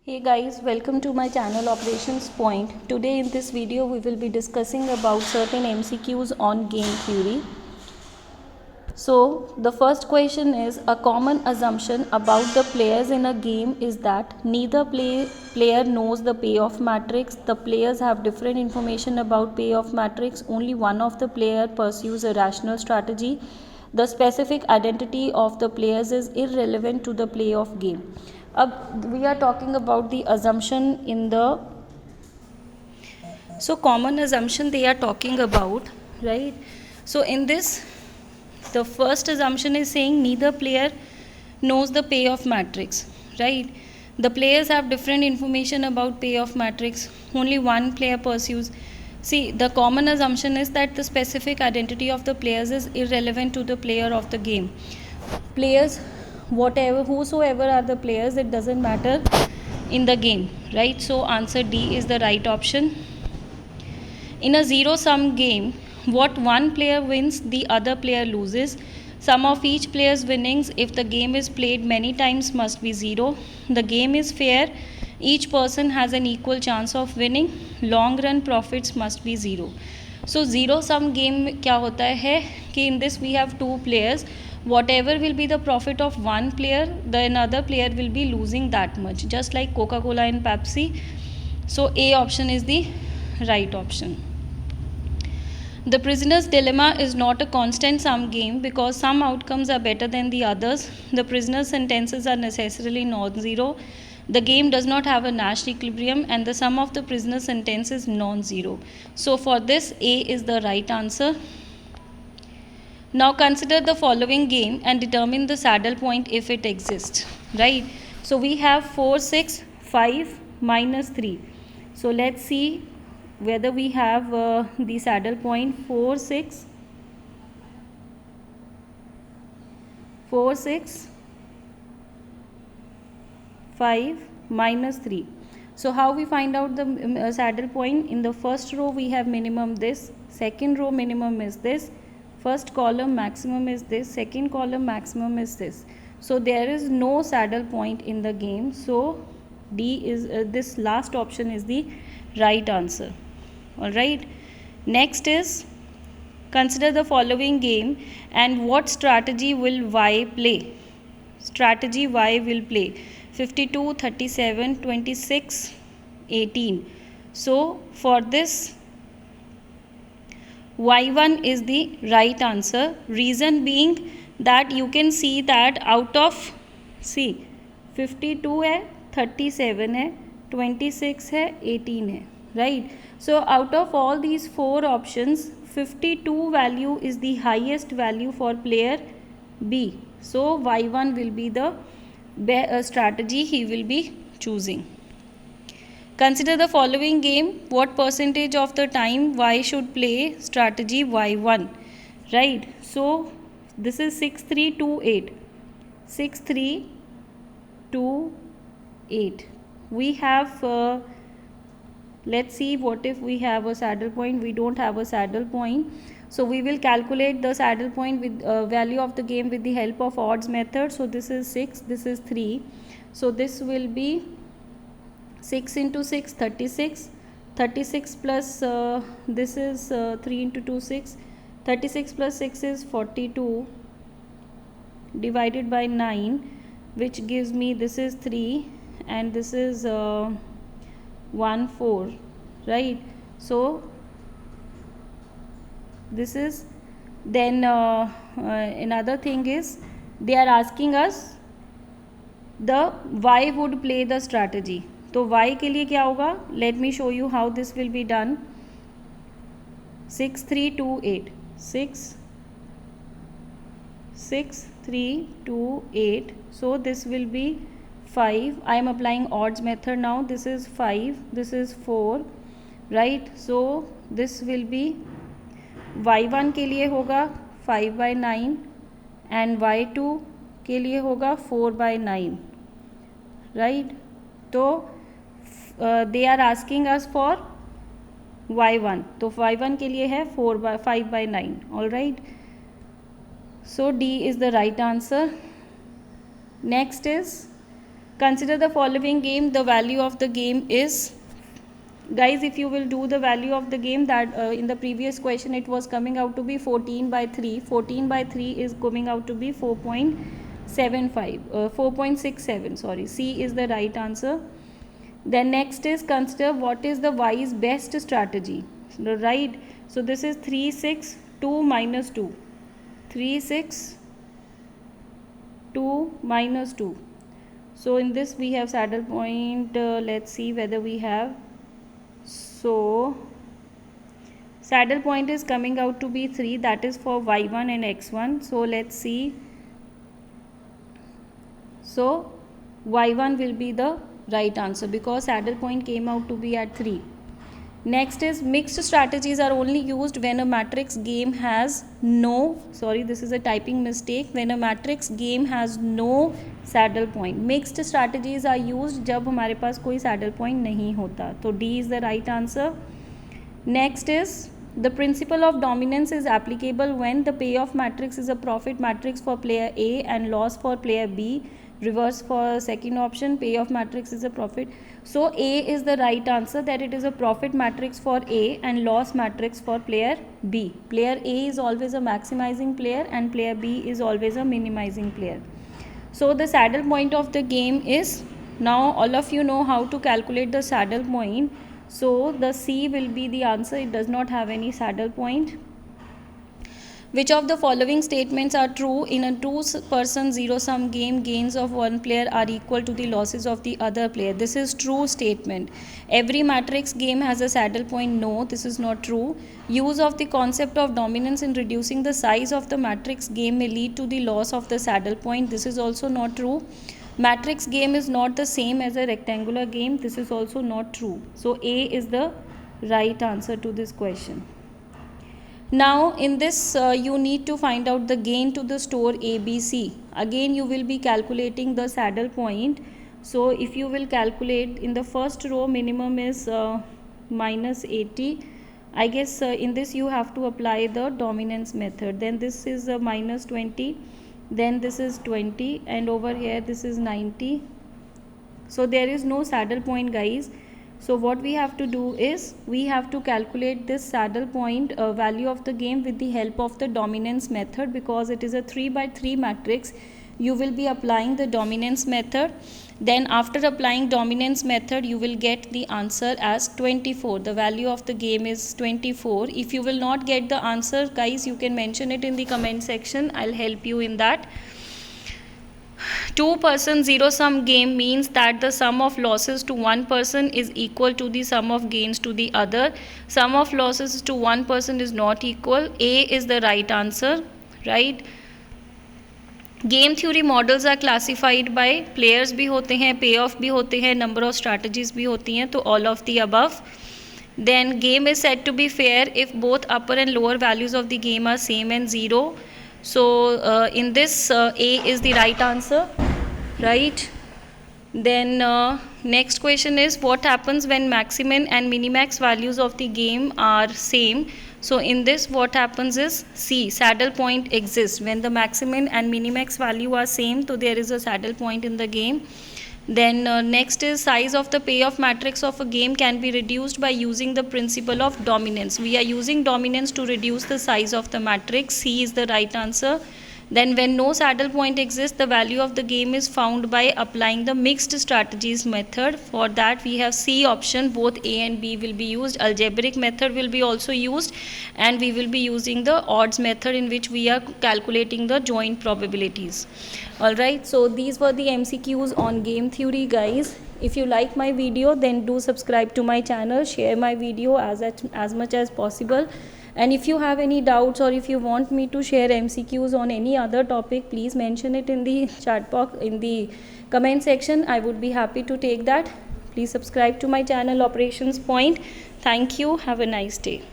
Hey guys, welcome to my channel Operations Point. Today in this video we will be discussing about certain MCQs on game theory. So the first question is, a common assumption about the players in a game is that neither player knows the payoff matrix. The players have different information about payoff matrix. Only one of the player pursues a rational strategy. The specific identity of the players is irrelevant to the playoff game. We are talking about the assumption in the common assumption they are talking about, right? So in this, the first assumption is saying neither player knows the payoff matrix, right? The players have different information about payoff matrix. Only one player pursues. See, the common assumption is that the specific identity of the players is irrelevant to the player of the game. Players, whosoever are the players, it doesn't matter in the game, right? So answer D is the right option. In a zero-sum game, what one player wins, the other player loses. Sum of each player's winnings, if the game is played many times, must be 0. The game is fair. Each person has an equal chance of winning. Long run profits must be 0. So zero-sum game क्या होता है कि in this we have two players. Whatever will be the profit of one player, the another player will be losing that much. Just like Coca-Cola and Pepsi. So A option is the right option. The prisoner's dilemma is not a constant sum game because some outcomes are better than the others. The prisoner's sentences are necessarily non-zero. The game does not have a Nash equilibrium and the sum of the prisoner's sentence is non-zero. So for this, A is the right answer. Now consider the following game and determine the saddle point if it exists, right? So we have 4, 6, 5, minus 3. So let's see whether we have the saddle point 4, 6, 5, minus 3. So how we find out the saddle point? In the first row we have minimum this, second row minimum is this, first column maximum is this, second column maximum is this. So there is no saddle point in the game. So D is this last option is the right answer. Alright, next is consider the following game and what strategy will Y play. Strategy Y will play 52, 37, 26, 18. So for this, Y1 is the right answer. Reason being that you can see that out of 52 है, 37 है, 26 है, 18 है, right? So out of all these four options, 52 value is the highest value for player B. So Y1 will be the strategy he will be choosing. Consider the following game. What percentage of the time Y should play strategy Y1, right? So this is 6, 3, 2, 8. 6, 3, 2, 8. We have let's see what if we have a saddle point. We don't have a saddle point, so we will calculate the saddle point with value of the game with the help of odds method. So this is 6, this is 3, so this will be 6 into 6, 36, 36 plus this is 3 into 2, 6, 36 plus 6 is 42 divided by 9, which gives me this is 3 and this is 1, 4, right? So this is then another thing is they are asking us the Y would play the strategy. तो Y के लिए क्या होगा? Let me show you how this will be done. 6, 3, 2, 8. 6, 3, 2, 8. So this will be 5. I am applying odds method now. This is 5, this is 4, right? So this will be Y1 के लिए होगा 5/9 and Y2 के लिए होगा 4/9, right? तो they are asking us for Y1, तो Y1 के लिए है 5/9. all right, so D is the right answer. Next is Consider the following game. The value of the game is, guys, if you will do the value of the game, that in the previous question it was coming out to be 14 by 3. 14 by 3 is coming out to be 4.67. Sorry, C is the right answer. Then next is, consider what is the Y's best strategy. Right, so this is 3 6 2 minus 2. 3 6 2 minus 2. So in this we have saddle point. Let's see whether we have. So saddle point is coming out to be 3, that is for y1 and x1. So let's see. So y1 will be the right answer because saddle point came out to be at 3. Next is, mixed strategies are only used when a matrix game has no, sorry, this is a typing mistake, when a matrix game has no saddle point. Mixed strategies are used जब हमारे पास कोई saddle point नहीं होता. तो D is the right answer. Next is, the principle of dominance is applicable when the payoff matrix is a profit matrix for player A and loss for player B. Reverse for second option, payoff matrix is a profit. So A is the right answer, that it is a profit matrix for A and loss matrix for player B. Player A is always a maximizing player and player B is always a minimizing player. So the saddle point of the game is, now all of you know how to calculate the saddle point. So the C will be the answer, it does not have any saddle point. Which of the following statements are true? In a two-person zero-sum game, gains of one player are equal to the losses of the other player. This is true statement. Every matrix game has a saddle point. No, this is not true. Use of the concept of dominance in reducing the size of the matrix game may lead to the loss of the saddle point. This is also not true. Matrix game is not the same as a rectangular game. This is also not true. So A is the right answer to this question. Now in this you need to find out the gain to the store ABC. Again you will be calculating the saddle point. So if you will calculate, in the first row minimum is minus 80. I guess in this you have to apply the dominance method. Then this is minus 20. Then this is 20 and over here this is 90. So there is no saddle point, guys. So what we have to do is, we have to calculate this saddle point value of the game with the help of the dominance method, because it is a 3 by 3 matrix. You will be applying the dominance method. Then after applying dominance method, you will get the answer as 24. The value of the game is 24. If you will not get the answer, guys, you can mention it in the comment section. I'll help you in that. Two-person zero-sum game means that the sum of losses to one person is equal to the sum of gains to the other. Sum of losses to one person is not equal. A is the right answer, right? Game theory models are classified by players भी होते हैं, payoff भी होते हैं, number of strategies भी होती हैं, तो all of the above. Then game is said to be fair if both upper and lower values of the game are same and 0. So in this A is the right answer, right? Then next question is, what happens when maximin and minimax values of the game are same? So in this what happens is C, saddle point exists. When the maximin and minimax value are same, so there is a saddle point in the game. Then next is, size of the payoff matrix of a game can be reduced by using the principle of dominance. We are using dominance to reduce the size of the matrix. C is the right answer. Then when no saddle point exists, the value of the game is found by applying the mixed strategies method. For that we have C option, both A and B will be used. Algebraic method will be also used, and we will be using the odds method in which we are calculating the joint probabilities. Alright, so these were the MCQs on game theory, guys. If you like my video, then do subscribe to my channel, share my video as much as possible. And if you have any doubts, or if you want me to share MCQs on any other topic, please mention it in the chat box, in the comment section. I would be happy to take that. Please subscribe to my channel, Operations Point. Thank you. Have a nice day.